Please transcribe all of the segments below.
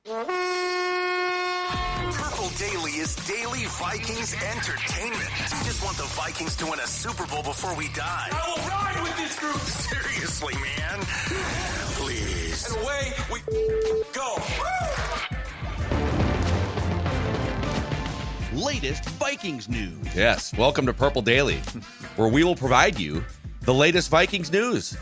Purple Daily is daily Vikings entertainment. We just want the Vikings to win a Super Bowl before we die. I will ride with this group. Seriously, man. Please. And away we go. Latest Vikings news. Yes, welcome to Purple Daily, where we will provide you the latest Vikings news.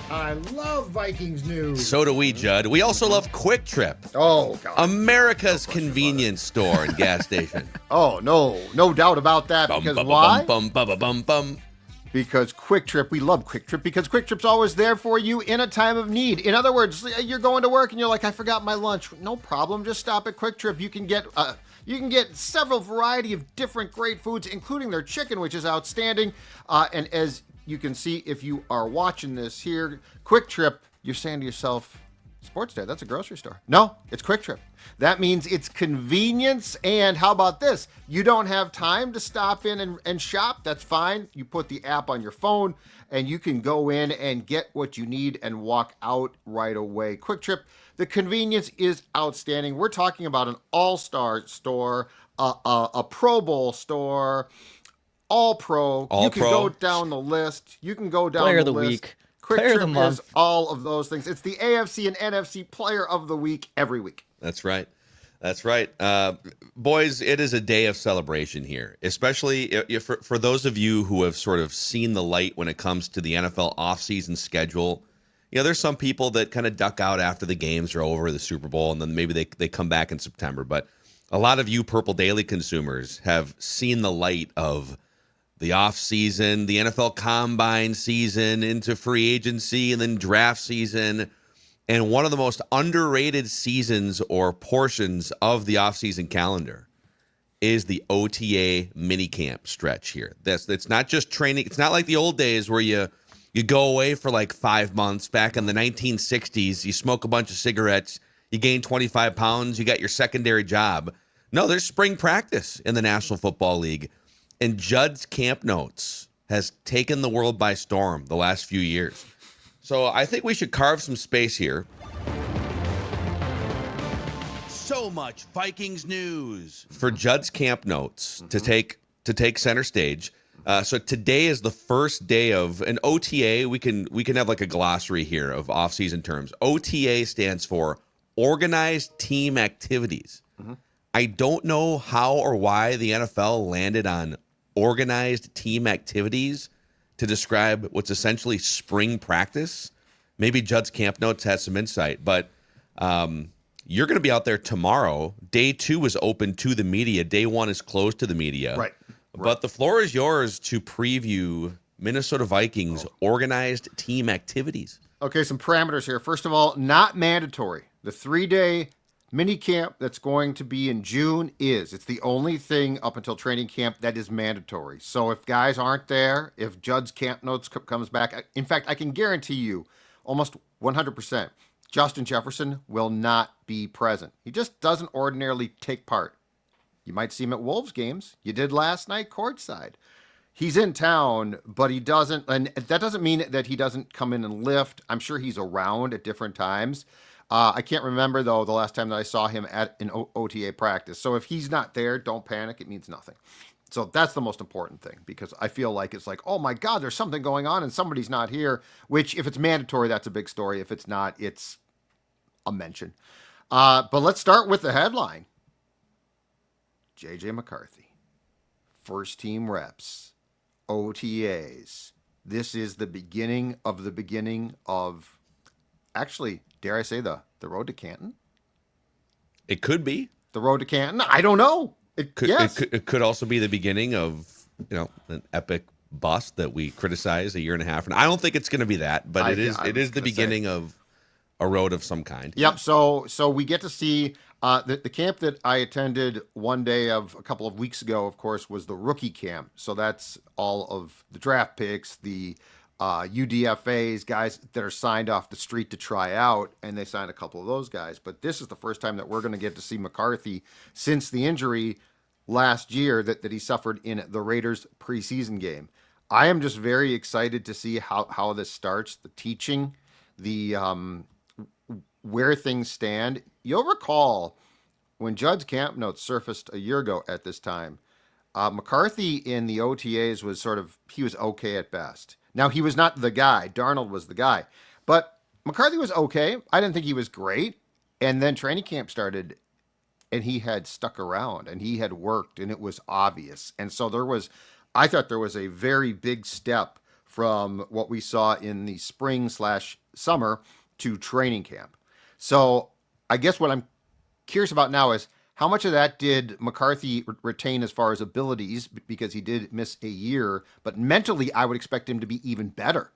I love Vikings news. So do we, Judd. We also love Quick Trip. Oh, God. America's convenience store and gas station. Oh, no doubt about that. Because why? Bum. Because Quick Trip, we love Quick Trip because Quick Trip's always there for you in a time of need. In other words, you're going to work and you're like, I forgot my lunch. No problem. Just stop at Quick Trip. You can get several variety of different great foods, including their chicken, which is outstanding. And as you can see, if you are watching this here, Quick Trip, you're saying to yourself, Sports Dad, that's a grocery store. No, it's Quick Trip. That means it's convenience. And how about this? You don't have time to stop in and shop. That's fine. You put the app on your phone and you can go in and get what you need and walk out right away. Quick Trip, the convenience is outstanding. We're talking about an all-star store, a Pro Bowl store, all pro. You can go down the list. You can go down Player the of the list. week. Quick Player of Trip the month. is all of those things. It's the AFC and NFC Player of the Week every week. That's right. Boys, it is a day of celebration here, especially for those of you who have sort of seen the light when it comes to the NFL offseason schedule. You know, there's some people that kind of duck out after the games are over, the Super Bowl, and then maybe they come back in September. But a lot of you Purple Daily consumers have seen the light of the offseason, the NFL Combine season, into free agency, and then draft season. And one of the most underrated seasons or portions of the offseason calendar is the OTA minicamp stretch here. It's not just training. It's not like the old days where you go away for like 5 months. Back in the 1960s, you smoke a bunch of cigarettes, you gain 25 pounds, you got your secondary job. No, there's spring practice in the National Football League. And Judd's Camp Notes has taken the world by storm the last few years. So I think we should carve some space here. So much Vikings news for Judd's Camp Notes to take center stage. So today is the first day of an OTA. We can have like a glossary here of off-season terms. OTA stands for Organized Team Activities. I don't know how or why the NFL landed on organized team activities to describe what's essentially spring practice. Maybe Judd's Camp Notes has some insight, but you're going to be out there tomorrow. Day 2 is open to the media. Day 1 is closed to the media. Right. But the floor is yours to preview Minnesota Vikings organized team activities. Okay, some parameters here. First of all, not mandatory. The 3-day mini camp that's going to be in June it's the only thing up until training camp that is mandatory. So if guys aren't there, if Judd's Camp Notes comes back, in fact, I can guarantee you almost 100%, Justin Jefferson will not be present. He just doesn't ordinarily take part. You might see him at Wolves games. You did last night courtside. He's in town, but he doesn't, and that doesn't mean that he doesn't come in and lift. I'm sure he's around at different times. I can't remember, though, the last time that I saw him at an OTA practice. So if he's not there, don't panic. It means nothing. So that's the most important thing, because I feel like it's like, oh, my God, there's something going on and somebody's not here, which if it's mandatory, that's a big story. If it's not, it's a mention. But let's start with the headline. JJ McCarthy, first team reps, OTAs. This is the beginning of actually, dare I say, the road to Canton? It could be. The road to Canton? I don't know. It could also be the beginning of, an epic bust that we criticized a year and a half. And I don't think it's going to be that, but it is the beginning of a road of some kind. Yep. So we get to see the camp that I attended one day of a couple of weeks ago, of course, was the rookie camp. So that's all of the draft picks, the UDFAs, guys that are signed off the street to try out, and they signed a couple of those guys. But this is the first time that we're going to get to see McCarthy since the injury last year that he suffered in the Raiders preseason game. I am just very excited to see how this starts, the teaching, the where things stand, you'll recall when Judd's camp notes surfaced a year ago at this time, McCarthy in the OTAs he was okay at best. Now, he was not the guy. Darnold was the guy. But McCarthy was okay. I didn't think he was great. And then training camp started, and he had stuck around, and he had worked, and it was obvious. And so I thought there was a very big step from what we saw in the spring/summer to training camp. So I guess what I'm curious about now is how much of that did McCarthy retain as far as abilities, because he did miss a year, but mentally I would expect him to be even better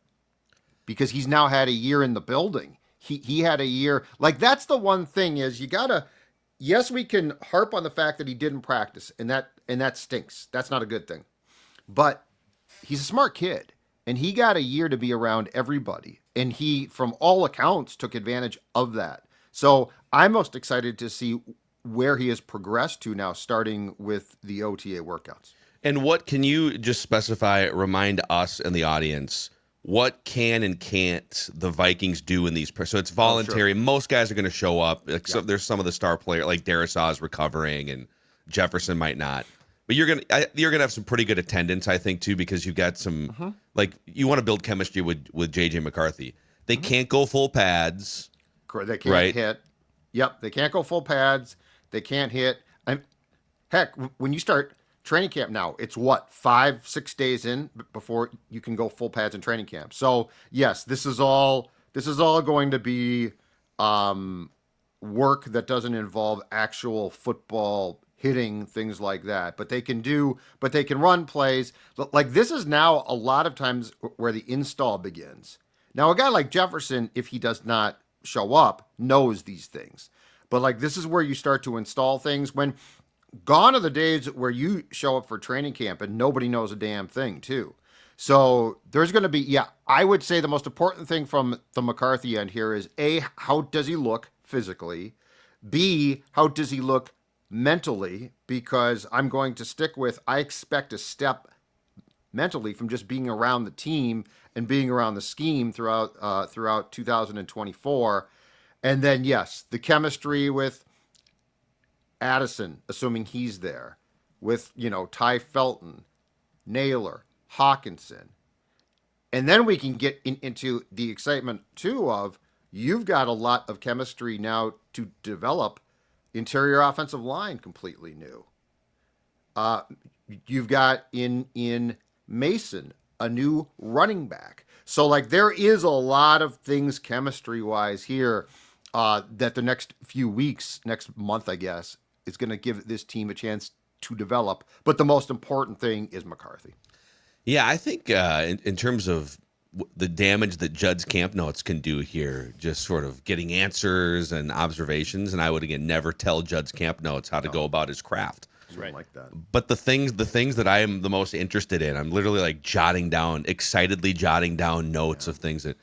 because he's now had a year in the building. He had a year. Like, that's the one thing is yes, we can harp on the fact that he didn't practice, and that stinks. That's not a good thing. But he's a smart kid, and he got a year to be around everybody, and he, from all accounts, took advantage of that. So I'm most excited to see where he has progressed to now, starting with the OTA workouts. And what can you just remind us and the audience, what can and can't the Vikings do in these? So it's voluntary. Sure. Most guys are going to show up. Except there's some of the star players, like Darisaw is recovering, and Jefferson might not. But you're gonna have some pretty good attendance, I think, too, because you've got some like you want to build chemistry with JJ McCarthy. They can't go full pads. They can't hit. Yep, they can't go full pads. They can't hit. Heck, when you start training camp now, it's 5-6 days in before you can go full pads in training camp. So yes, this is all going to be work that doesn't involve actual football hitting, things like that. But they can run plays. Like, this is now a lot of times where the install begins. Now, a guy like Jefferson, if he does not show up, knows these things. But like, this is where you start to install things. When gone are the days where you show up for training camp and nobody knows a damn thing too. So there's going to be, I would say the most important thing from the McCarthy end here is A, how does he look physically? B, how does he look mentally? Because I'm going to stick with, I expect a step mentally from just being around the team and being around the scheme throughout 2024. And then, yes, the chemistry with Addison, assuming he's there, with, Ty Felton, Naylor, Hawkinson. And then we can get into the excitement, too, of you've got a lot of chemistry now to develop. Interior offensive line completely new. You've got in Mason a new running back. So, like, there is a lot of things chemistry-wise here that the next few weeks, next month, I guess, is going to give this team a chance to develop. But the most important thing is McCarthy. Yeah, I think in terms of the damage that Judd's camp notes can do here, just sort of getting answers and observations, and I would, again, never tell Judd's camp notes how to go about his craft. Right. Like that. But the things that I am the most interested in, I'm literally like excitedly jotting down notes of things that,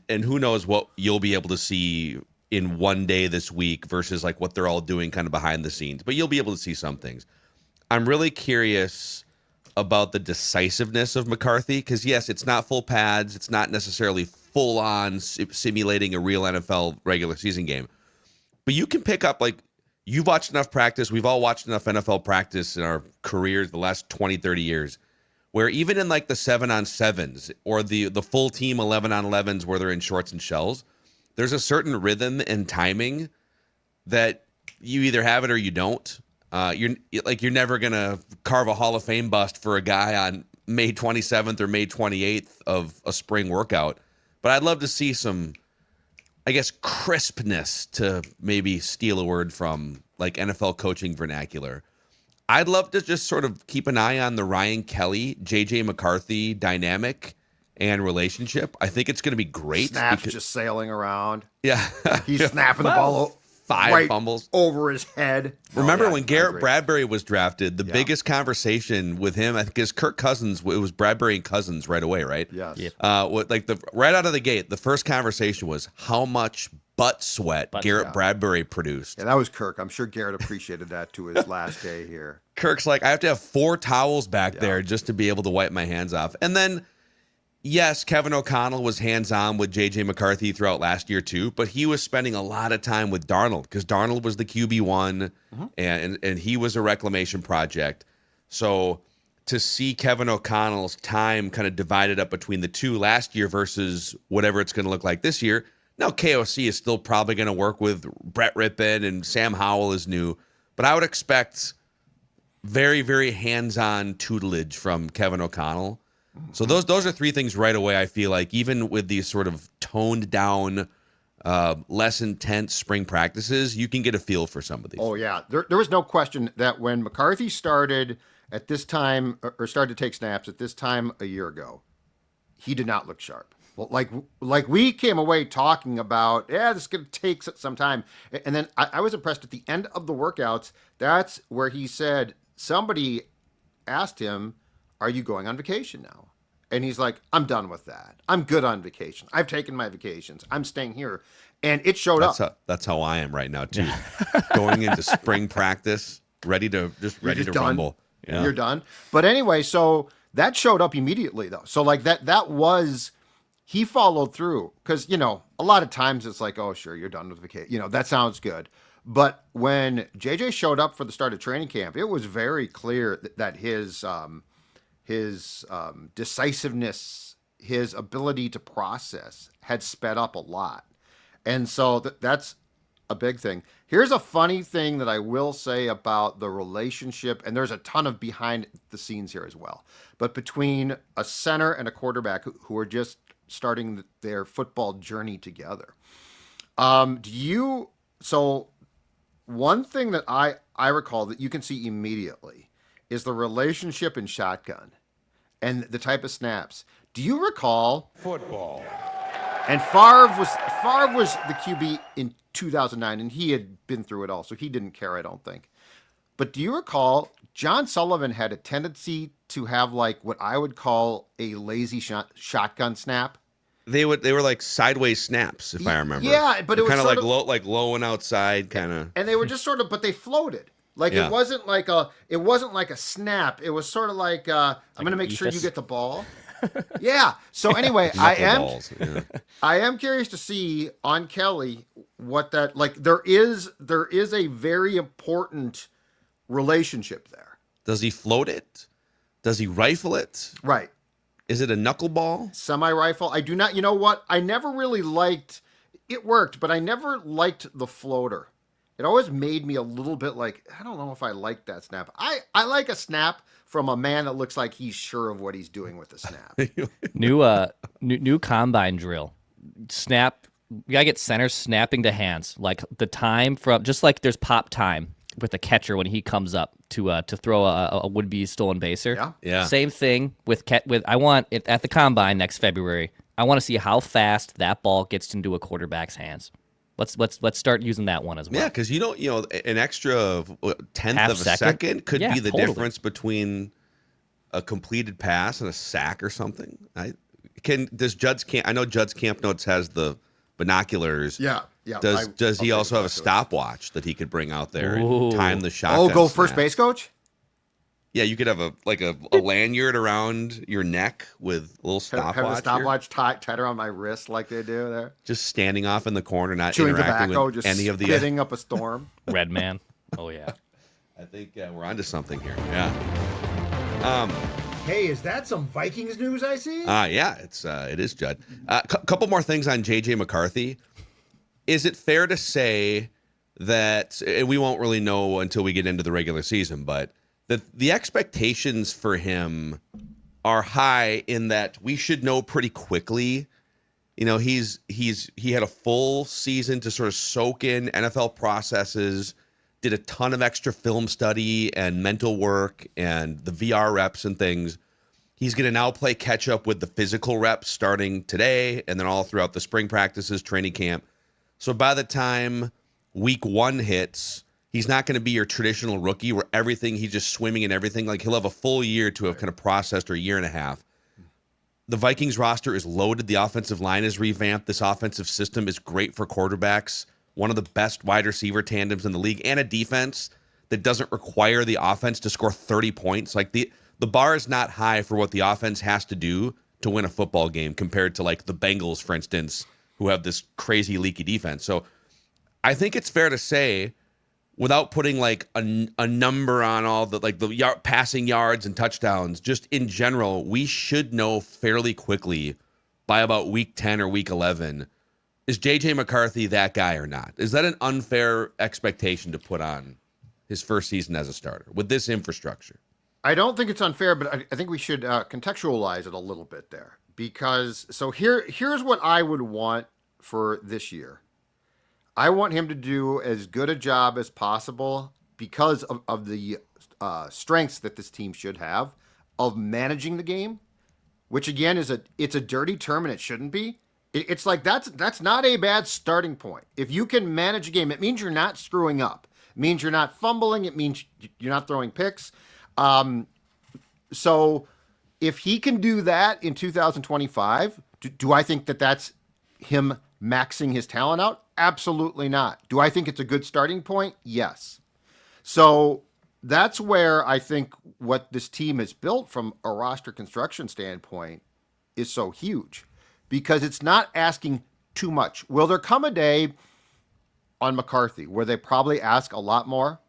and who knows what you'll be able to see in one day this week versus like what they're all doing kind of behind the scenes. But you'll be able to see some things. I'm really curious about the decisiveness of McCarthy because, yes, it's not full pads. It's not necessarily full on simulating a real NFL regular season game. But you can pick up, like, you've watched enough practice. We've all watched enough NFL practice in our careers the last 20, 30 years, where even in like the 7-on-7s or the full team 11-on-11s where they're in shorts and shells, there's a certain rhythm and timing that you either have it or you don't. You're never going to carve a Hall of Fame bust for a guy on May 27th or May 28th of a spring workout. But I'd love to see some, I guess, crispness, to maybe steal a word from like NFL coaching vernacular. I'd love to just sort of keep an eye on the Ryan Kelly, JJ McCarthy dynamic and relationship. I think it's going to be great. Snaps just sailing around. Yeah. He's snapping the ball 5 fumbles over his head. Remember when Garrett Bradbury was drafted, the biggest conversation with him, I think, is Kirk Cousins. It was Bradbury and Cousins right away, right? Yes. Yeah. Right out of the gate, the first conversation was how much butt sweat Garrett Bradbury produced. Yeah, that was Kirk. I'm sure Garrett appreciated that to his last day here. Kirk's like, I have to have 4 towels back there just to be able to wipe my hands off. And then yes, Kevin O'Connell was hands-on with JJ McCarthy throughout last year too, but he was spending a lot of time with Darnold because Darnold was the QB1 and he was a reclamation project. So to see Kevin O'Connell's time kind of divided up between the two last year versus whatever it's going to look like this year. Now, KOC is still probably going to work with Brett Rippon and Sam Howell is new, but I would expect very, very hands-on tutelage from Kevin O'Connell. So those are three things right away, I feel like, even with these sort of toned down, less intense spring practices, you can get a feel for some of these. Oh, yeah. There was no question that when McCarthy started at this time or started to take snaps at this time a year ago, he did not look sharp. Well, like we came away talking about, this is going to take some time. And then I was impressed at the end of the workouts. That's where he said, somebody asked him, are you going on vacation now? And he's like, I'm done with that. I'm good on vacation. I've taken my vacations. I'm staying here. And it showed up. That's how I am right now, too. Going into spring practice, ready to rumble. Yeah. You're done. But anyway, so that showed up immediately, though. So like that was, he followed through. Because, a lot of times it's like, oh, sure, you're done with vacation. That sounds good. But when JJ showed up for the start of training camp, it was very clear that his decisiveness, his ability to process had sped up a lot. And so that's a big thing. Here's a funny thing that I will say about the relationship, and there's a ton of behind the scenes here as well, but between a center and a quarterback who are just starting their football journey together. So one thing that I recall that you can see immediately is the relationship in shotgun and the type of snaps. Do you recall Football. And Favre was the QB in 2009, and he had been through it all, so he didn't care, I don't think. But do you recall John Sullivan had a tendency to have like what I would call a lazy shotgun snap? They were like sideways snaps, if I remember. Yeah, but it was kind of sort like low and outside, kind of. And they were just sort of, but they floated. Like it wasn't like a snap. It was sort of like I'm going to make sure you get the ball. Yeah. So anyway, I am curious to see on Kelly what that like. There is a very important relationship there. Does he float it? Does he rifle it? Right. Is it a knuckleball? Semi-rifle. I do not. You know what? I never really liked. It worked, but I never liked the floater. It always made me a little bit like, I don't know if I like that snap. I like a snap from a man that looks like he's sure of what he's doing with the snap. New combine drill. Snap. You gotta get center snapping to hands. Like the time from, just like there's pop time with the catcher when he comes up to throw a would-be stolen baser. Yeah. Same thing with I want it at the combine next February. I want to see how fast that ball gets into a quarterback's hands. Let's start using that one as well. Yeah, because an extra tenth of a second could be the difference between a completed pass and a sack or something. I know Judd's Camp Notes has the binoculars. Yeah. Does he also have a stopwatch that he could bring out there and time the shot? Go first base coach? Yeah, you could have a lanyard around your neck with a little stopwatch. Have a stopwatch tight around my wrist like they do there. Just standing off in the corner, not chewing interacting tobacco, with just any of the spitting up a storm. Red man. Oh yeah. I think we're onto something here. Yeah. Hey, is that some Vikings news I see? Yeah, it is, Judd. Couple more things on JJ McCarthy. Is it fair to say that, and we won't really know until we get into the regular season, but the expectations for him are high in that we should know pretty quickly. He had a full season to sort of soak in NFL processes, did a ton of extra film study and mental work and the VR reps and things. He's going to now play catch up with the physical reps starting today and then all throughout the spring practices, training camp. So by the time week 1 hits, he's not going to be your traditional rookie where he's just swimming in everything. Like he'll have a full year to have kind of processed, or a year and a half. The Vikings roster is loaded. The offensive line is revamped. This offensive system is great for quarterbacks. One of the best wide receiver tandems in the league, and a defense that doesn't require the offense to score 30 points. Like the bar is not high for what the offense has to do to win a football game compared to like the Bengals, for instance, who have this crazy leaky defense. So I think it's fair to say, without putting like a number on all the like the passing yards and touchdowns, just in general, we should know fairly quickly by about week 10 or week 11, is JJ McCarthy that guy or not? Is that an unfair expectation to put on his first season as a starter with this infrastructure? I don't think it's unfair, but I think we should contextualize it a little bit there, because here's what I would want for this year. I want him to do as good a job as possible because of the strengths that this team should have of managing the game, which again it's a dirty term and it shouldn't be. It's like that's not a bad starting point. If you can manage a game, it means you're not screwing up. It means you're not fumbling. It means you're not throwing picks. So if he can do that in 2025, do I think that that's him maxing his talent out? Absolutely not. Do I think it's a good starting point? Yes. So that's where I think what this team has built from a roster construction standpoint is so huge, because it's not asking too much. Will there come a day on McCarthy where they probably ask a lot more?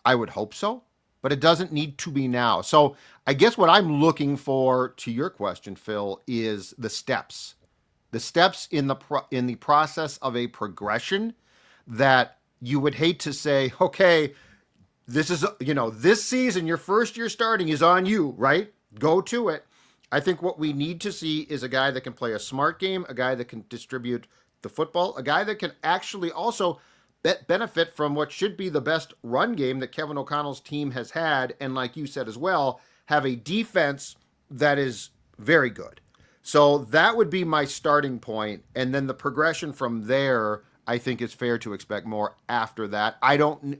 I would hope so, but it doesn't need to be now. So I guess what I'm looking for, to your question, Phil, is the steps. The steps in the process of a progression that you would hate to say, okay, this is, this season, your first year starting is on you, right? Go to it. I think what we need to see is a guy that can play a smart game, a guy that can distribute the football, a guy that can actually also benefit from what should be the best run game that Kevin O'Connell's team has had. And like you said as well, have a defense that is very good. So that would be my starting point. And then the progression from there, I think it's fair to expect more after that. I don't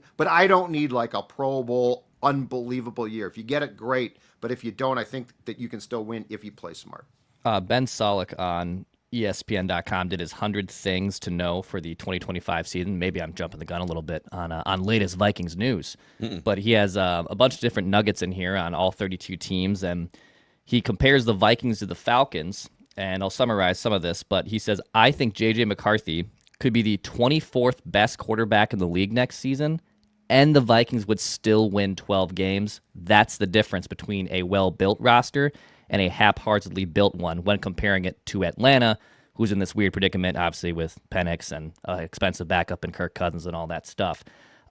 need like a Pro Bowl, unbelievable year. If you get it, great. But if you don't, I think that you can still win if you play smart. Ben Solak on ESPN.com did his 100 things to know for the 2025 season. Maybe I'm jumping the gun a little bit on latest Vikings news. But he has a bunch of different nuggets in here on all 32 teams, and he compares the Vikings to the Falcons, and I'll summarize some of this, but he says, I think JJ McCarthy could be the 24th best quarterback in the league next season, and the Vikings would still win 12 games. That's the difference between a well-built roster and a haphazardly built one when comparing it to Atlanta, who's in this weird predicament, obviously, with Penix and expensive backup and Kirk Cousins and all that stuff.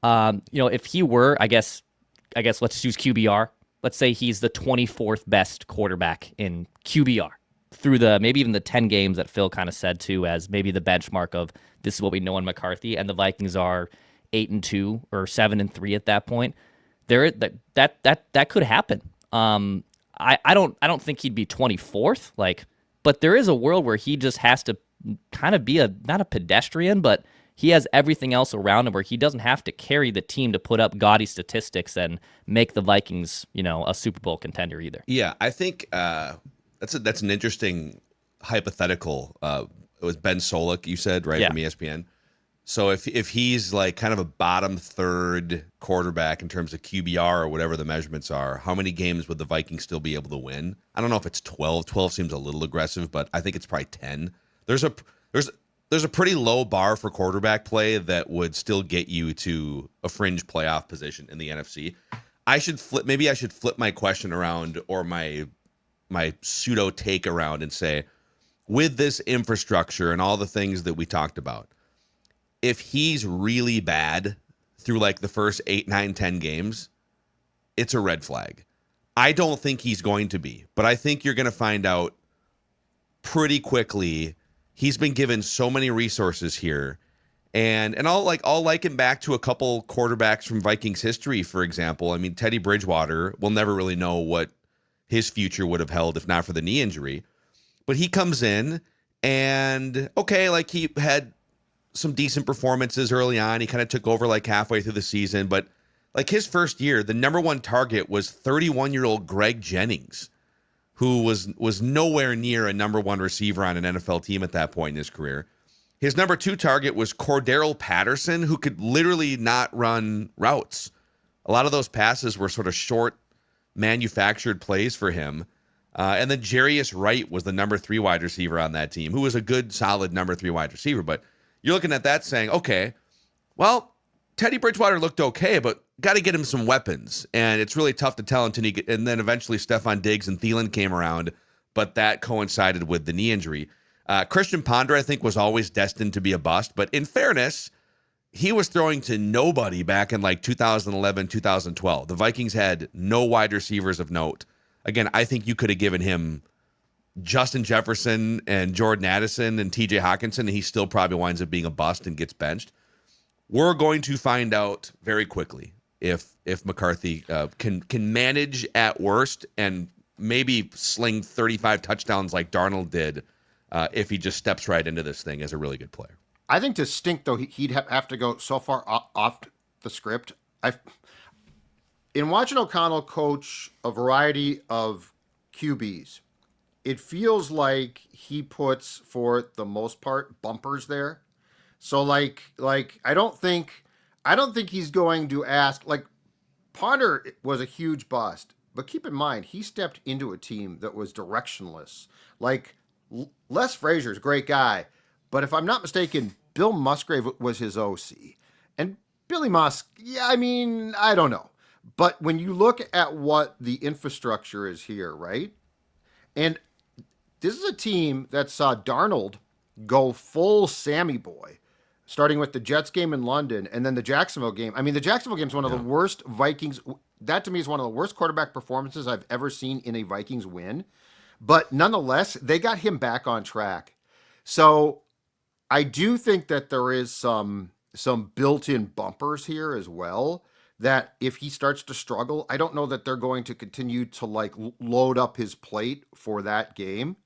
If he were, I guess let's use QBR. Let's say he's the 24th best quarterback in QBR through maybe even the 10 games that Phil kind of said too, as maybe the benchmark of this is what we know on McCarthy, and the Vikings are 8-2 or 7-3 at that point. That could happen. I don't think he'd be 24th, but there is a world where he just has to kind of be not a pedestrian, but he has everything else around him where he doesn't have to carry the team to put up gaudy statistics and make the Vikings, a Super Bowl contender either. Yeah, I think that's an interesting hypothetical. It was Ben Solak, you said, right, from ESPN. So if he's like kind of a bottom third quarterback in terms of QBR or whatever the measurements are, how many games would the Vikings still be able to win? I don't know if it's 12. 12 seems a little aggressive, but I think it's probably 10. There's a pretty low bar for quarterback play that would still get you to a fringe playoff position in the NFC. Maybe I should flip my question around, or my pseudo take around, and say, with this infrastructure and all the things that we talked about, if he's really bad through like the first 8, 9, 10 games, it's a red flag. I don't think he's going to be, but I think you're going to find out pretty quickly. He's been given so many resources here, and I'll liken back to a couple quarterbacks from Vikings history, for example. I mean, Teddy Bridgewater, we'll never really know what his future would have held if not for the knee injury, but he comes in and he had some decent performances early on. He kind of took over like halfway through the season, but like his first year, the number one target was 31-year-old Greg Jennings, who was nowhere near a number one receiver on an NFL team at that point in his career. His number two target was Cordero Patterson, who could literally not run routes. A lot of those passes were sort of short, manufactured plays for him. And then Jarius Wright was the number 3 wide receiver on that team, who was a good, solid number 3 wide receiver. But you're looking at that saying, okay, well, Teddy Bridgewater looked okay, but got to get him some weapons. And it's really tough to tell until he get, and then eventually Stephon Diggs and Thielen came around, but that coincided with the knee injury. Christian Ponder, I think, was always destined to be a bust. But in fairness, he was throwing to nobody back in like 2011, 2012. The Vikings had no wide receivers of note. Again, I think you could have given him Justin Jefferson and Jordan Addison and TJ Hawkinson, and he still probably winds up being a bust and gets benched. We're going to find out very quickly if McCarthy can manage at worst and maybe sling 35 touchdowns like Darnold did if he just steps right into this thing as a really good player. I think to stink, though, he'd have to go so far off the script. In watching O'Connell coach a variety of QBs, it feels like he puts, for the most part, bumpers there. So like I don't think he's going to ask, like, Ponder was a huge bust, but keep in mind he stepped into a team that was directionless. Like Les Frazier's a great guy, but if I'm not mistaken, Bill Musgrave was his OC. And Billy Musk, I don't know. But when you look at what the infrastructure is here, right? And this is a team that saw Darnold go full Sammy boy, starting with the Jets game in London and then the Jacksonville game. I mean, the Jacksonville game is one of the worst Vikings. That to me is one of the worst quarterback performances I've ever seen in a Vikings win. But nonetheless, they got him back on track. So I do think that there is some built-in bumpers here as well, that if he starts to struggle, I don't know that they're going to continue to like load up his plate for that game.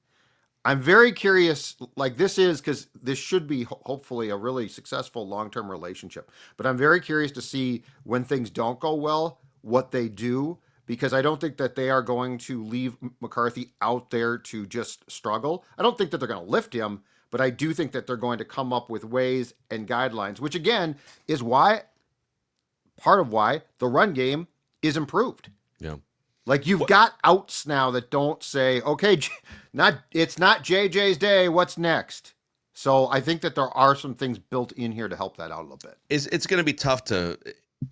I'm very curious, like this is, because this should be hopefully a really successful long-term relationship. But I'm very curious to see when things don't go well, what they do, because I don't think that they are going to leave McCarthy out there to just struggle. I don't think that they're going to lift him, but I do think that they're going to come up with ways and guidelines, which again is part of why the run game is improved. Yeah. Like you've got outs now that don't say, okay, it's not JJ's day, what's next? So I think that there are some things built in here to help that out a little bit. It's going to be tough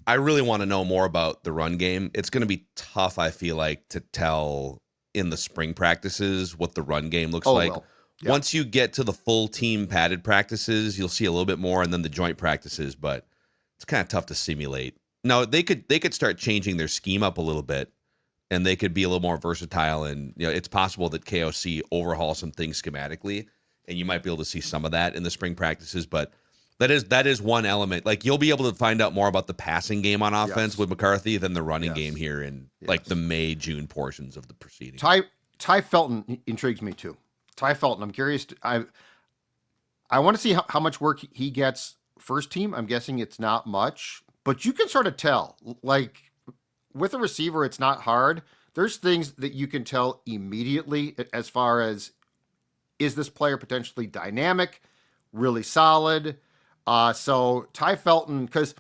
I really want to know more about the run game. It's going to be tough, I feel like, to tell in the spring practices what the run game looks like. Well, yeah. Once you get to the full team padded practices, you'll see a little bit more, and then the joint practices, but it's kind of tough to simulate. No, they could start changing their scheme up a little bit, and they could be a little more versatile. And it's possible that KOC overhaul some things schematically, and you might be able to see some of that in the spring practices. But that is one element. Like you'll be able to find out more about the passing game on offense with McCarthy than the running game here in like the May, June portions of the proceedings. Ty Felton intrigues me too. Ty Felton, I'm curious. I want to see how much work he gets first team. I'm guessing it's not much, but you can sort of tell. Like with a receiver, it's not hard. There's things that you can tell immediately as far as, is this player potentially dynamic, really solid? So Ty Felton, because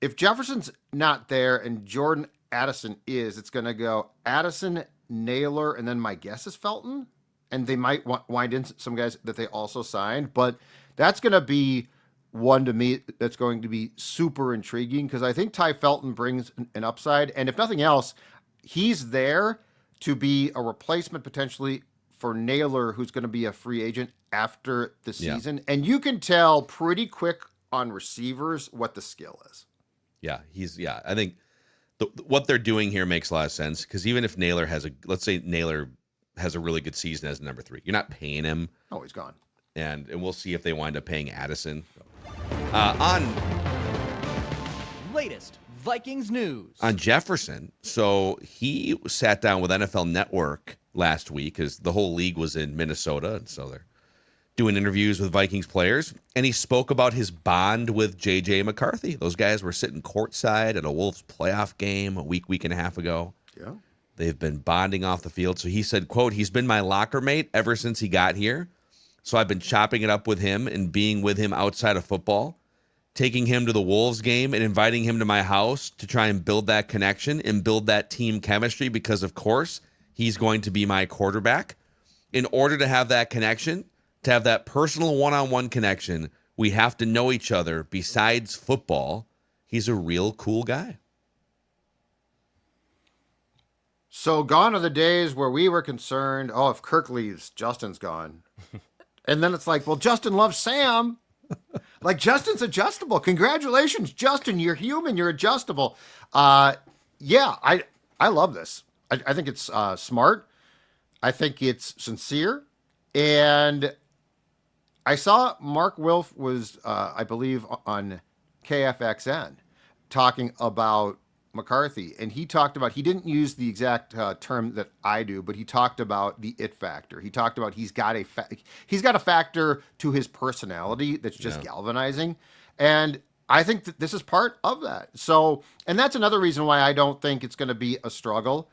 if Jefferson's not there and Jordan Addison is, it's going to go Addison, Naylor, and then my guess is Felton. And they might wind in some guys that they also signed. But that's going to be one to me that's going to be super intriguing, because I think Ty Felton brings an upside. And if nothing else, he's there to be a replacement potentially for Naylor, who's going to be a free agent after the season. Yeah. And you can tell pretty quick on receivers what the skill is. Yeah, I think what they're doing here makes a lot of sense, because even if Naylor let's say Naylor has a really good season as number 3, you're not paying him. Oh, he's gone. And we'll see if they wind up paying Addison. On latest Vikings news on Jefferson. So he sat down with NFL Network last week, because the whole league was in Minnesota, and so they're doing interviews with Vikings players. And he spoke about his bond with JJ McCarthy. Those guys were sitting courtside at a Wolves playoff game a week and a half ago. Yeah. They've been bonding off the field. So he said, quote, "He's been my locker mate ever since he got here. So I've been chopping it up with him and being with him outside of football, taking him to the Wolves game and inviting him to my house to try and build that connection and build that team chemistry, because, of course, he's going to be my quarterback. In order to have that connection, to have that personal one-on-one connection, we have to know each other besides football. He's a real cool guy. So gone are the days where we were concerned, oh, if Kirk leaves, Justin's gone. And then it's like, well, Justin loves Sam. Like, Justin's adjustable. Congratulations, Justin. You're human. You're adjustable. Yeah, I love this. I think it's smart. I think it's sincere. And I saw Mark Wilf was, I believe, on KFXN talking about McCarthy, and he talked about, he didn't use the exact term that I do, but he talked about the it factor. He talked about he's got a factor to his personality that's just galvanizing, and I think that this is part of that. So, and that's another reason why I don't think it's going to be a struggle.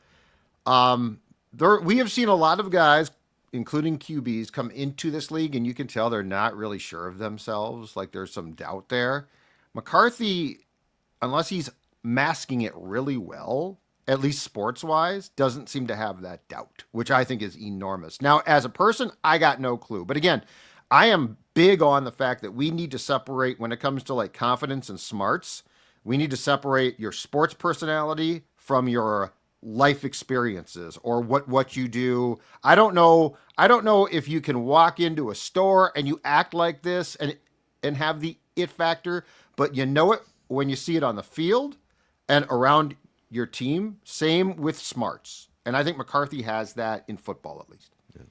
We have seen a lot of guys, including QBs, come into this league, and you can tell they're not really sure of themselves. Like, there's some doubt there. McCarthy, unless he's masking it really well, at least sports-wise, doesn't seem to have that doubt, which I think is enormous. Now, as a person, I got no clue. But again, I am big on the fact that we need to separate, when it comes to like confidence and smarts, we need to separate your sports personality from your life experiences or what you do. I don't know if you can walk into a store and you act like this and have the it factor, but you know it when you see it on the field and around your team. Same with smarts. And I think McCarthy has that in football, at least. Yeah.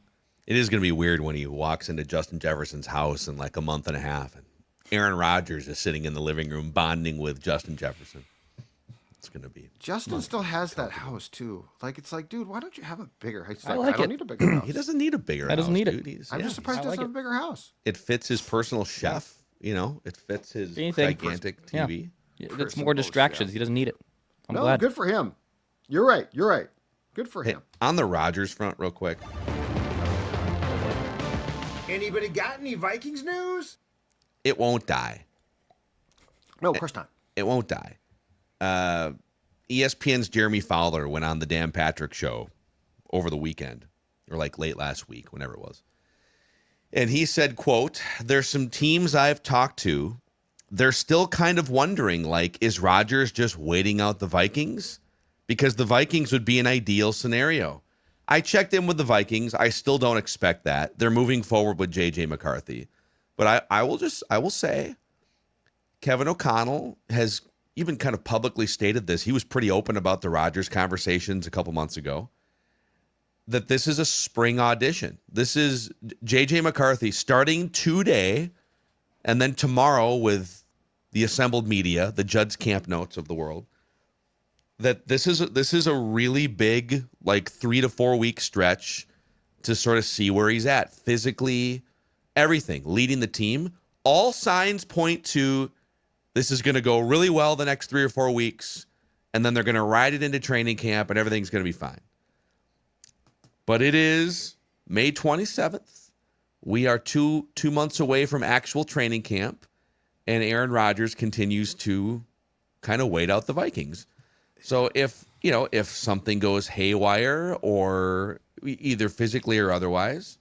It is going to be weird when he walks into Justin Jefferson's house in like a month and a half, and Aaron Rodgers is sitting in the living room bonding with Justin Jefferson. It's going to be. Justin still has that house, too. Like, it's like, dude, why don't you have a bigger house? I don't need a bigger house. He doesn't need a bigger house. I doesn't need dude. it. I'm just surprised he doesn't have a bigger house. It fits his personal chef. You know, it fits his gigantic TV. It's more distractions. He doesn't need it. I'm glad. Good for him. You're right. Good for him. On the Rodgers front, real quick. Anybody got any Vikings news? It won't die. No, of course not. It won't die. ESPN's Jeremy Fowler went on the Dan Patrick Show over the weekend, or like late last week, whenever it was. And he said, quote, "There's some teams I've talked to. They're still kind of wondering, like, is Rodgers just waiting out the Vikings? Because the Vikings would be an ideal scenario. I checked in with the Vikings. I still don't expect that. They're moving forward with JJ McCarthy. But I will say, Kevin O'Connell has even kind of publicly stated this. He was pretty open about the Rodgers conversations a couple months ago, that this is a spring audition. This is JJ McCarthy starting today and then tomorrow with the assembled media, the Judd's camp notes of the world, that this is a really big, like 3 to 4 week stretch to sort of see where he's at physically, everything, leading the team. All signs point to this is going to go really well the next 3 or 4 weeks, and then they're going to ride it into training camp, and everything's going to be fine. But it is May 27th. We are two months away from actual training camp, and Aaron Rodgers continues to kind of wait out the Vikings. So if something goes haywire, or either physically or otherwise,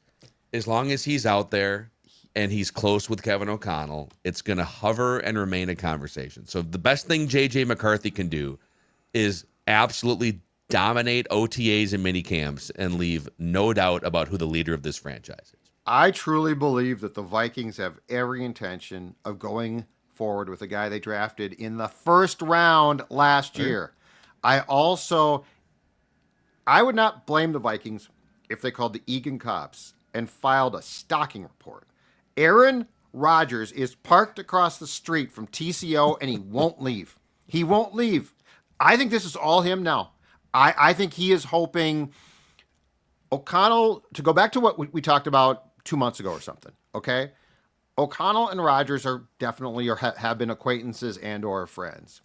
as long as he's out there and he's close with Kevin O'Connell, it's going to hover and remain a conversation. So the best thing JJ McCarthy can do is absolutely dominate OTAs and minicamps and leave no doubt about who the leader of this franchise is. I truly believe that the Vikings have every intention of going forward with a guy they drafted in the first round last year. I would not blame the Vikings if they called the Egan cops and filed a stalking report. Aaron Rodgers is parked across the street from TCO and he won't leave. He won't leave. I think this is all him now. I think he is hoping O'Connell, to go back to what we talked about 2 months ago or something, okay? O'Connell and Rodgers are definitely or have been acquaintances and or friends.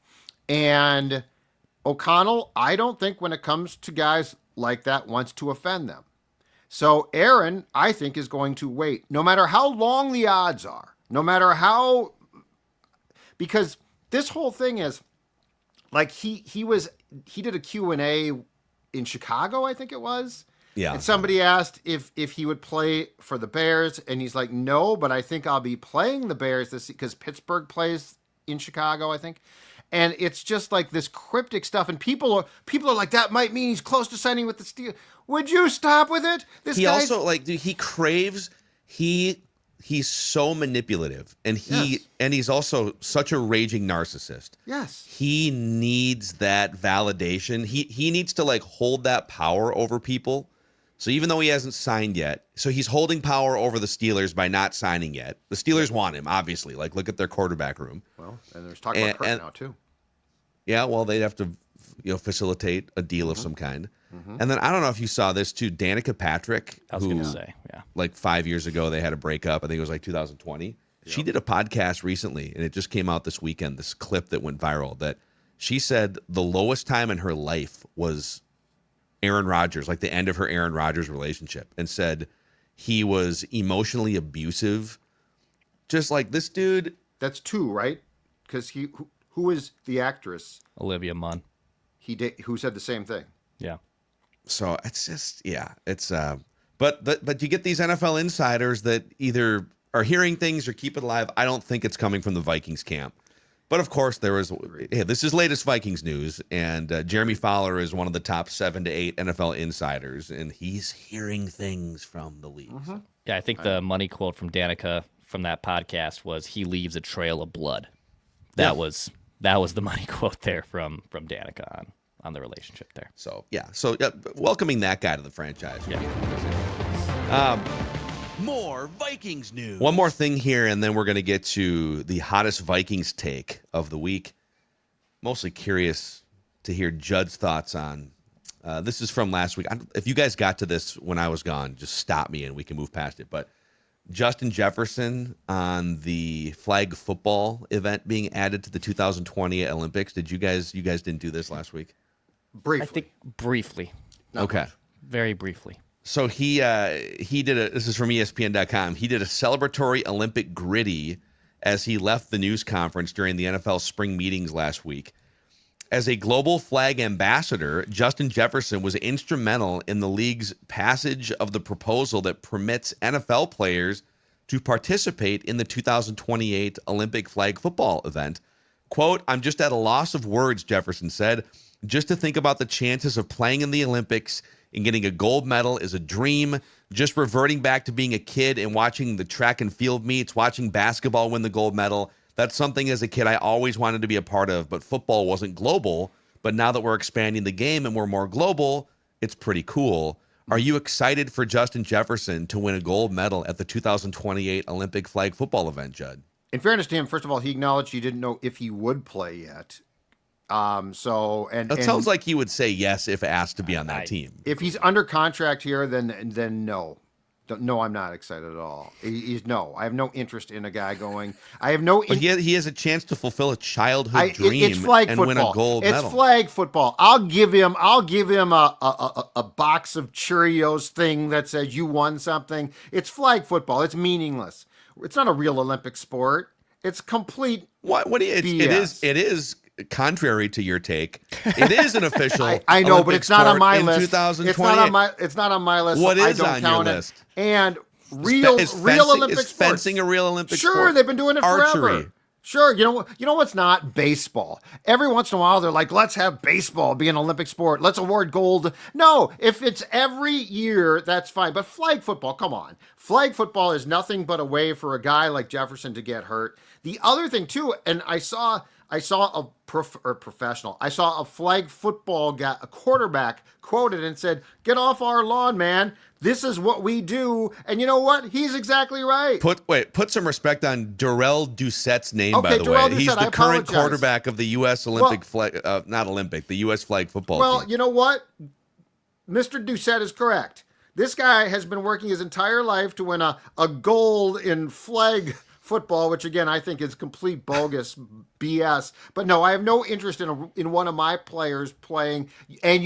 And O'Connell, I don't think when it comes to guys like that wants to offend them. So Aaron, I think, is going to wait, no matter how long the odds are, no matter how, because this whole thing is like he did a Q&A in Chicago, I think it was. Yeah. And somebody asked if he would play for the Bears, and he's like, no, but I think I'll be playing the Bears this because Pittsburgh plays in Chicago, I think. And it's just like this cryptic stuff, and people are like, that might mean he's close to signing with the Steelers. Would you stop with it? He also dude, he craves he's so manipulative, and he's also such a raging narcissist. Yes. He needs that validation. He needs to like hold that power over people. So even though he hasn't signed yet, so he's holding power over the Steelers by not signing yet. The Steelers want him, obviously. Like, look at their quarterback room. Well, and there's talk about Kurt now too. Yeah, well, they'd have to, facilitate a deal of some kind. And then I don't know if you saw this too. Danica Patrick, I was going to say, yeah. Like 5 years ago, they had a breakup. I think it was like 2020. Yep. She did a podcast recently, and it just came out this weekend. This clip that went viral that she said the lowest time in her life was Aaron Rodgers, like the end of her Aaron Rodgers relationship, and said he was emotionally abusive. Just like this dude. That's two, right? Because who is the actress? Olivia Munn. Who said the same thing. Yeah. So it's just, it's, but you get these NFL insiders that either are hearing things or keep it alive. I don't think it's coming from the Vikings camp. But of course, this is latest Vikings news, and Jeremy Fowler is one of the top 7 to 8 NFL insiders, and he's hearing things from the league. So. Yeah, I think the money quote from Danica from that podcast was, "He leaves a trail of blood." That was the money quote there from Danica on the relationship there. So welcoming that guy to the franchise. Yeah. More Vikings news. One more thing here, and then we're going to get to the hottest Vikings take of the week. Mostly curious to hear Judd's thoughts on. This is from last week. If you guys got to this when I was gone, just stop me and we can move past it. But Justin Jefferson on the flag football event being added to the 2020 Olympics. Did you guys didn't do this last week? Briefly. I think briefly. Okay. Very briefly. So he did this is from ESPN.com. He did a celebratory Olympic gritty as he left the news conference during the NFL spring meetings last week. As a global flag ambassador, Justin Jefferson was instrumental in the league's passage of the proposal that permits NFL players to participate in the 2028 Olympic flag football event. Quote, "I'm just at a loss of words," Jefferson said. "Just to think about the chances of playing in the Olympics and getting a gold medal is a dream. Just reverting back to being a kid and watching the track and field meets, watching basketball win the gold medal. That's something as a kid I always wanted to be a part of, but football wasn't global. But now that we're expanding the game and we're more global, it's pretty cool." Are you excited for Justin Jefferson to win a gold medal at the 2028 Olympic flag football event, Judd? In fairness to him, first of all, he acknowledged he didn't know if he would play yet. It sounds like he would say yes if asked to be on that team. If he's under contract here, then no. No, I'm not excited at all. No, I have no interest in a guy going. I have no. But he has a chance to fulfill a childhood dream it's flag and football. win a gold medal. It's flag football. I'll give him a box of Cheerios thing that says you won something. It's flag football. It's meaningless. It's not a real Olympic sport. It's complete. What do you? BS. It is. Contrary to your take, it is an official. I know, Olympic but it's not on my list. 2028. It's not on my list. What so is I don't on count your it. list? And real Olympic is sports. fencing a real Olympic sport? Sure, they've been doing it Archery. forever. Sure, you know what's not? Baseball. Every once in a while, they're like, let's have baseball be an Olympic sport. Let's award gold. No, if it's every year, that's fine. But flag football, come on. Flag football is nothing but a way for a guy like Jefferson to get hurt. The other thing, too, and I saw a professional. I saw a flag football guy, a quarterback, quoted and said, "Get off our lawn, man. This is what we do." And you know what? He's exactly right. Put some respect on Darrell Doucette's name, Okay, by the Darrell way. He's Doucette, the I current apologize. quarterback of the U.S. Olympic the U.S. flag football Well, team. you know what? Mr. Doucette is correct. This guy has been working his entire life to win a gold in flag football, which again I think is complete bogus BS. But no, I have no interest in one of my players playing. And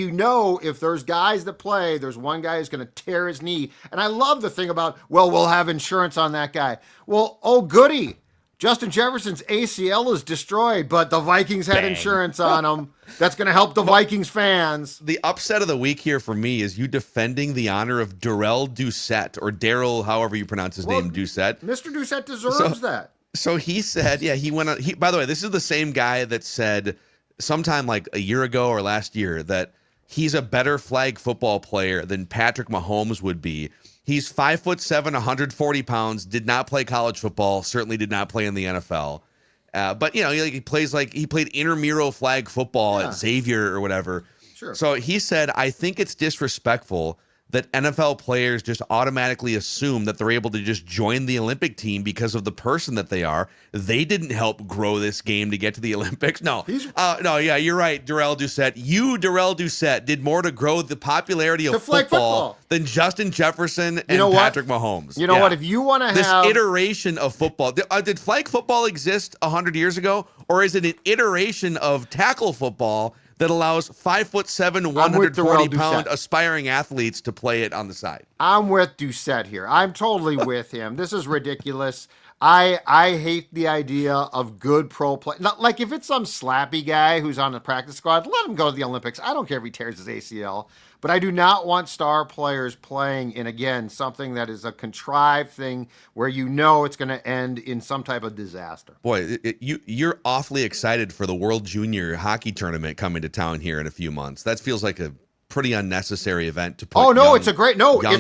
if there's guys that play, there's one guy who's going to tear his knee. And I love the thing about, well, we'll have insurance on that guy. Well, oh goody. Justin Jefferson's ACL is destroyed, but the Vikings had Bang. insurance on him. That's going to help the Vikings fans. The upset of the week here for me is you defending the honor of Darrell Doucette, or Daryl, however you pronounce his name, Doucette. Mr. Doucette deserves that. So he said, he went on. By the way, this is the same guy that said sometime like a year ago or last year that he's a better flag football player than Patrick Mahomes would be. He's 5'7", 140 pounds, did not play college football, certainly did not play in the NFL. But, he played intramural flag football at Xavier or whatever. Sure. So he said, I think it's disrespectful that NFL players just automatically assume that they're able to just join the Olympic team because of the person that they are. They didn't help grow this game to get to the Olympics. No, you're right, Darrell Doucette. Darrell Doucette, did more to grow the popularity of football than Justin Jefferson and Patrick Mahomes. You know what? If you want to have this iteration of football, did flag football exist 100 years ago, or is it an iteration of tackle football that allows 5'7", 140-pound aspiring athletes to play it on the side? I'm with Doucette here. I'm totally with him. This is ridiculous. I hate the idea of good pro play. Not, like if it's some slappy guy who's on the practice squad, let him go to the Olympics. I don't care if he tears his ACL. But I do not want star players playing in, again, something that is a contrived thing where it's going to end in some type of disaster. Boy, you're awfully excited for the World Junior Hockey Tournament coming to town here in a few months. That feels like a pretty unnecessary event to put it's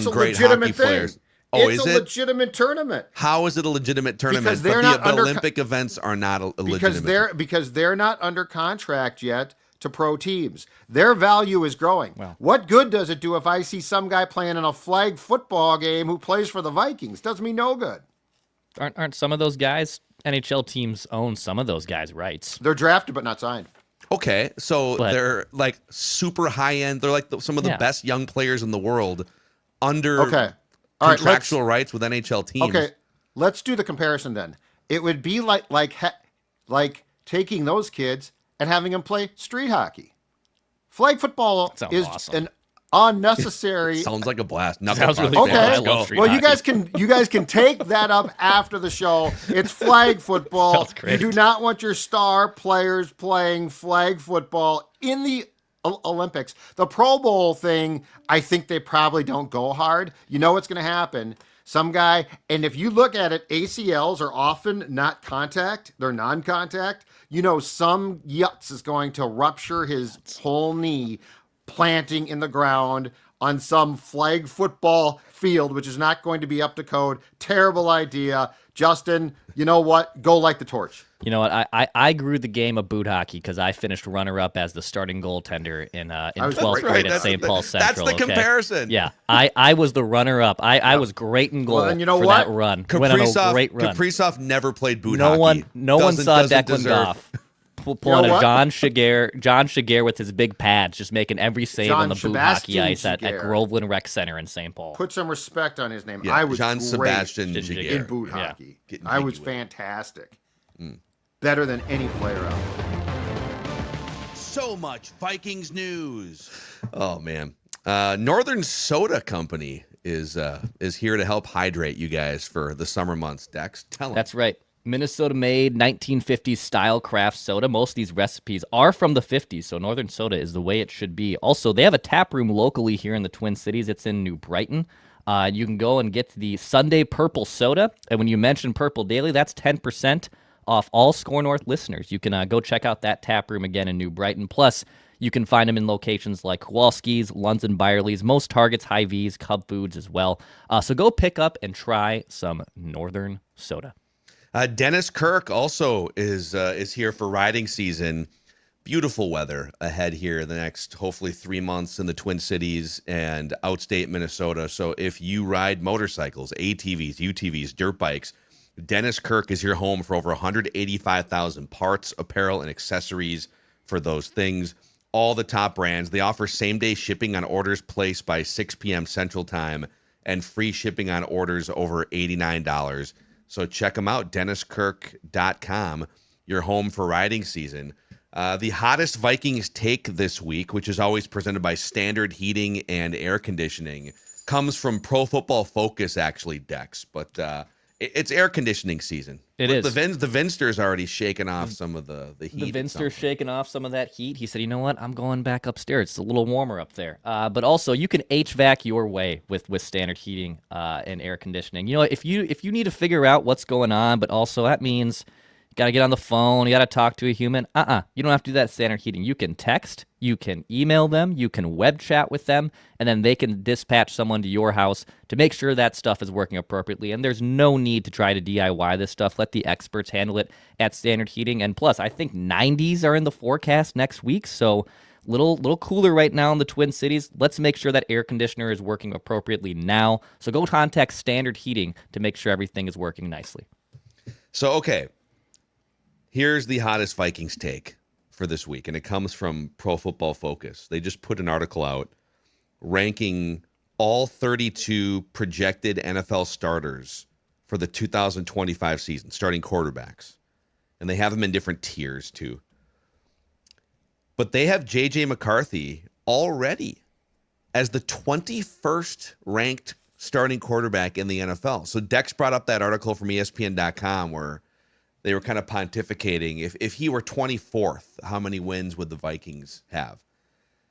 a legitimate thing. Players. It's a legitimate tournament. How is it a legitimate tournament? Because the Olympic events are not a legitimate. Because they're not under contract yet to pro teams. Their value is growing. Wow. What good does it do if I see some guy playing in a flag football game who plays for the Vikings? Does me no good. Aren't some of those guys, NHL teams own some of those guys' rights? They're drafted but not signed. Okay, so they're like super high end. They're like some of the best young players in the world under contractual rights with NHL teams. Okay, let's do the comparison then. It would be like taking those kids and having them play street hockey. Flag football is an unnecessary. Sounds like a blast. Sounds really okay. I love street well, hockey. you guys can take that up after the show. It's flag football. Sounds great. You do not want your star players playing flag football in the Olympics. The Pro Bowl thing, I think they probably don't go hard. You know what's going to happen. Some guy, and if you look at it, ACLs are often not contact. They're non-contact. Some yutz is going to rupture his whole knee planting in the ground on some flag football field, which is not going to be up to code. Terrible idea. Justin, you know what? Go light the torch. You know what? I grew the game of boot hockey because I finished runner-up as the starting goaltender in 12th grade at St. Paul Central. That's the comparison. Yeah, I was the runner-up. I was great in goal for that run. Went on a great run. Kaprizov never played boot hockey. No one saw Declan Goff pulling a John Shigare with his big pads, just making every save on the boot hockey ice at Groveland Rec Center in St. Paul. Put some respect on his name. Yeah, I was John great Sebastian Shigare in boot hockey. I was fantastic. Better than any player out there. So much Vikings news. Oh man, Northern Soda Company is here to help hydrate you guys for the summer months. Dex, tell them. That's right. Minnesota-made 1950s style craft soda. Most of these recipes are from the 50s, so Northern Soda is the way it should be. Also, they have a tap room locally here in the Twin Cities. It's in New Brighton. You can go and get the Sunday Purple Soda, and when you mention Purple Daily, that's 10% off all Score North listeners. You can go check out that tap room again in New Brighton. Plus, you can find them in locations like Kowalski's, Lunds and Byerly's, most Targets, Hy-Vee's, Cub Foods as well. So go pick up and try some Northern Soda. Dennis Kirk also is here for riding season. Beautiful weather ahead here the next, hopefully, 3 months in the Twin Cities and outstate Minnesota. So if you ride motorcycles, ATVs, UTVs, dirt bikes, Dennis Kirk is your home for over 185,000 parts, apparel, and accessories for those things. All the top brands. They offer same-day shipping on orders placed by 6 p.m. Central Time and free shipping on orders over $89. So check them out, DennisKirk.com, your home for riding season. The hottest Vikings take this week, which is always presented by Standard Heating and Air Conditioning, comes from Pro Football Focus, actually, Dex. But It's air conditioning season. It is. The Vinster's already shaken off some of the heat. The Vinster's shaking off some of that heat. He said, you know what? I'm going back upstairs. It's a little warmer up there. But also, you can HVAC your way with standard heating and air conditioning. You know, if you need to figure out what's going on, but also that means you got to get on the phone, you got to talk to a human. You don't have to do that standard heating. You can text, you can email them, you can web chat with them, and then they can dispatch someone to your house to make sure that stuff is working appropriately. And there's no need to try to DIY this stuff. Let the experts handle it at standard heating. And plus, I think 90s are in the forecast next week, so little cooler right now in the Twin Cities. Let's make sure that air conditioner is working appropriately now. So go contact Standard Heating to make sure everything is working nicely. So, okay. Here's the hottest Vikings take for this week, and it comes from Pro Football Focus. They just put an article out ranking all 32 projected NFL starters for the 2025 season, starting quarterbacks. And they have them in different tiers, too. But they have JJ McCarthy already as the 21st ranked starting quarterback in the NFL. So Dex brought up that article from ESPN.com where they were kind of pontificating. If he were 24th, how many wins would the Vikings have?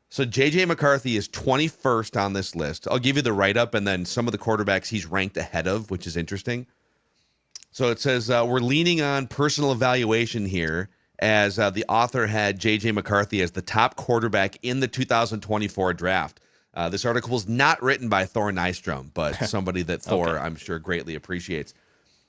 So JJ McCarthy is 21st on this list. I'll give you the write-up and then some of the quarterbacks he's ranked ahead of, which is interesting. So it says, we're leaning on personal evaluation here as the author had JJ McCarthy as the top quarterback in the 2024 draft. This article was not written by Thor Nystrom, but somebody that Thor, okay, I'm sure, greatly appreciates.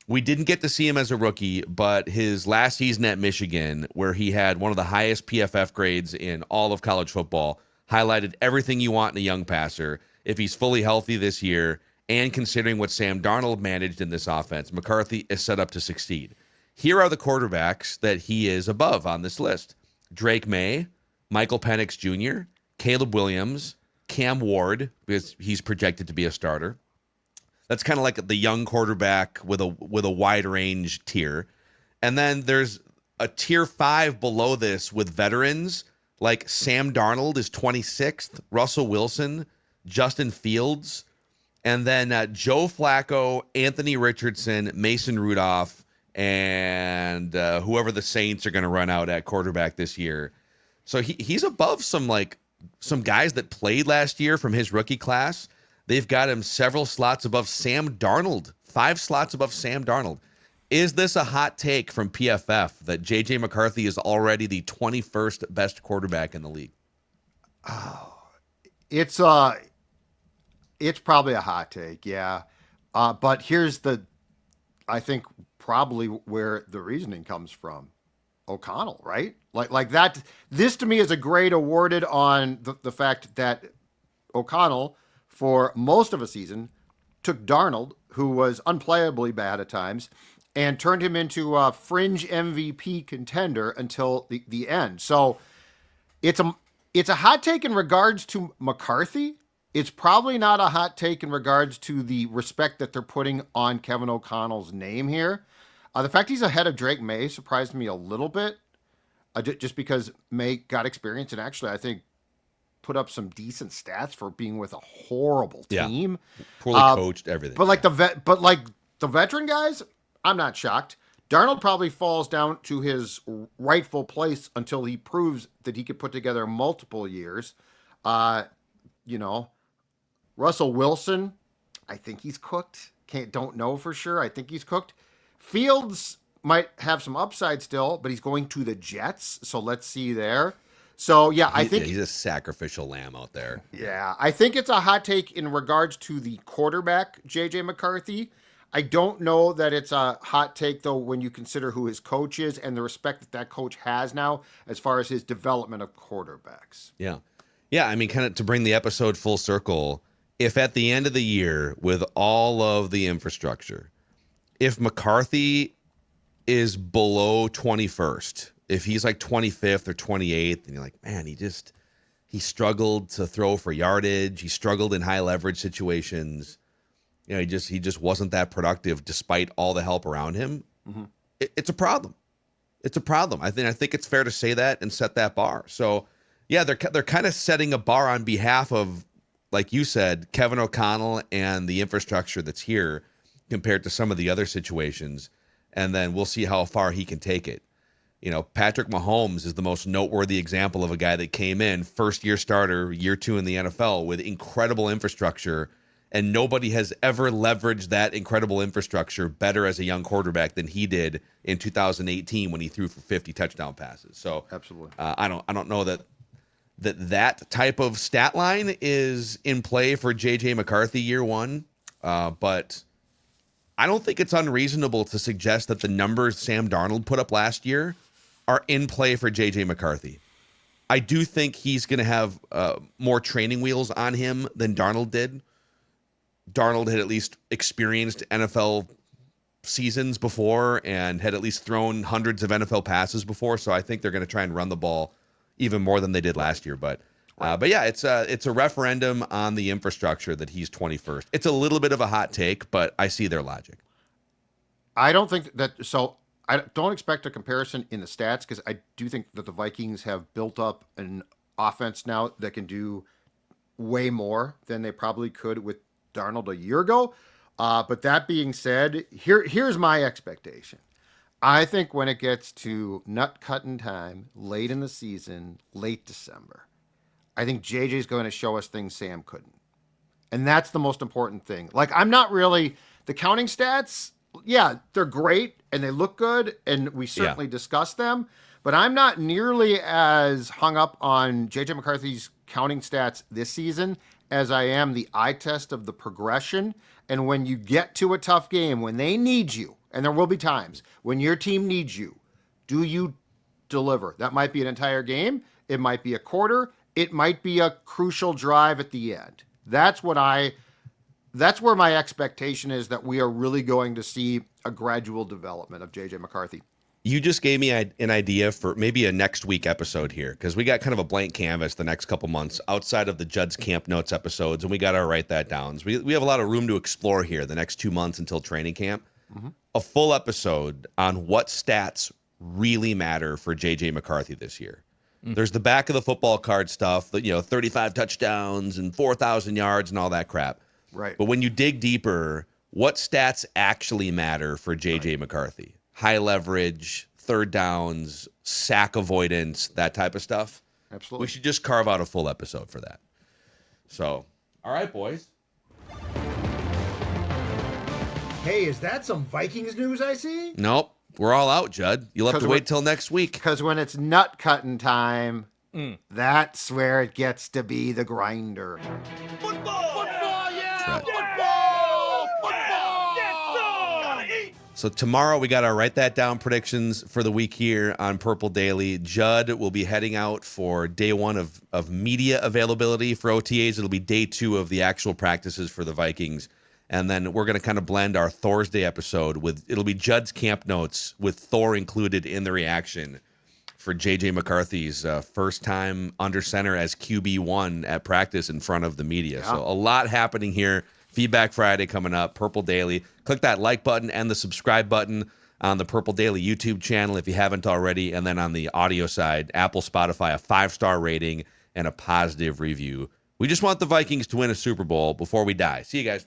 We didn't get to see him as a rookie, but his last season at Michigan, where he had one of the highest PFF grades in all of college football, highlighted everything you want in a young passer. If he's fully healthy this year, and considering what Sam Darnold managed in this offense, McCarthy is set up to succeed. Here are the quarterbacks that he is above on this list: Drake May, Michael Penix Jr., Caleb Williams, Cam Ward, because he's projected to be a starter. That's kind of like the young quarterback with a wide range tier. And then there's a tier 5 below this with veterans like Sam Darnold is 26th, Russell Wilson, Justin Fields, and then Joe Flacco, Anthony Richardson, Mason Rudolph, and whoever the Saints are going to run out at quarterback this year. So he's above some guys that played last year from his rookie class. They've got him several slots above Sam Darnold, 5 slots above Sam Darnold. Is this a hot take from PFF that J.J. McCarthy is already the 21st best quarterback in the league? Oh, it's probably a hot take, yeah. But here's I think probably where the reasoning comes from. O'Connell, right? Like that. This to me is a grade awarded on the fact that O'Connell, for most of a season, took Darnold, who was unplayably bad at times, and turned him into a fringe MVP contender until the end. So it's a hot take in regards to McCarthy. It's probably not a hot take in regards to the respect that they're putting on Kevin O'Connell's name here. The fact he's ahead of Drake May surprised me a little bit, just because May got experience and actually, I think, put up some decent stats for being with a horrible team. Yeah. Poorly coached, everything. But the veteran guys, I'm not shocked. Darnold probably falls down to his rightful place until he proves that he could put together multiple years. Russell Wilson, I think he's cooked. Don't know for sure. I think he's cooked. Fields might have some upside still, but he's going to the Jets, so let's see there. So, yeah, I think he's a sacrificial lamb out there. Yeah, I think it's a hot take in regards to the quarterback, JJ McCarthy. I don't know that it's a hot take, though, when you consider who his coach is and the respect that coach has now as far as his development of quarterbacks. Yeah. Yeah, I mean, kind of to bring the episode full circle, if at the end of the year, with all of the infrastructure, if McCarthy is below 21st, if he's like 25th or 28th, and you're like, man, he struggled to throw for yardage. He struggled in high leverage situations. He just wasn't that productive despite all the help around him. Mm-hmm. It's a problem. It's a problem. I think it's fair to say that and set that bar. So, yeah, they're kind of setting a bar on behalf of, like you said, Kevin O'Connell and the infrastructure that's here. compared to some of the other situations, and then we'll see how far he can take it. Patrick Mahomes is the most noteworthy example of a guy that came in, first-year starter, year 2 in the NFL, with incredible infrastructure, and nobody has ever leveraged that incredible infrastructure better as a young quarterback than he did in 2018 when he threw for 50 touchdown passes. So Absolutely. I don't know that type of stat line is in play for JJ McCarthy year 1, but I don't think it's unreasonable to suggest that the numbers Sam Darnold put up last year are in play for JJ McCarthy. I do think he's going to have more training wheels on him than Darnold did. Darnold had at least experienced NFL seasons before and had at least thrown hundreds of NFL passes before, so I think they're going to try and run the ball even more than they did last year. But yeah, it's a referendum on the infrastructure that he's 21st. It's a little bit of a hot take, but I see their logic. I don't think that. So I don't expect a comparison in the stats because I do think that the Vikings have built up an offense now that can do way more than they probably could with Darnold a year ago. But that being said, here's my expectation. I think when it gets to nut cutting time, late in the season, late December, I think JJ's going to show us things Sam couldn't. And that's the most important thing. Like, I'm not really, the counting stats, yeah, they're great and they look good and we certainly discuss them, but I'm not nearly as hung up on JJ McCarthy's counting stats this season as I am the eye test of the progression. And when you get to a tough game, when they need you, and there will be times when your team needs you, do you deliver? That might be an entire game. It might be a quarter. It might be a crucial drive at the end. That's where my expectation is that we are really going to see a gradual development of JJ McCarthy. You just gave me an idea for maybe a next week episode here, because we got kind of a blank canvas the next couple months outside of the Judd's Camp Notes episodes, and we got to write that down. So we have a lot of room to explore here the next 2 months until training camp. Mm-hmm. A full episode on what stats really matter for JJ McCarthy this year. Mm-hmm. There's the back of the football card stuff, 35 touchdowns and 4,000 yards and all that crap. Right. But when you dig deeper, what stats actually matter for JJ McCarthy? High leverage, third downs, sack avoidance, that type of stuff. Absolutely. We should just carve out a full episode for that. So, all right, boys. Hey, is that some Vikings news I see? Nope. We're all out, Judd. You'll have to wait till next week. Because when it's nut cutting time, that's where it gets to be the grinder. Football, yeah! Right. Football! Football! Yes, sir! So tomorrow we got our Write That Down predictions for the week here on Purple Daily. Judd will be heading out for day 1 of media availability for OTAs. It'll be day 2 of the actual practices for the Vikings. And then we're going to kind of blend our Thursday episode it'll be Judd's Camp Notes with Thor included in the reaction for JJ McCarthy's first time under center as QB1 at practice in front of the media. Yeah. So a lot happening here. Feedback Friday coming up, Purple Daily. Click that like button and the subscribe button on the Purple Daily YouTube channel if you haven't already. And then on the audio side, Apple, Spotify, a 5-star rating and a positive review. We just want the Vikings to win a Super Bowl before we die. See you guys.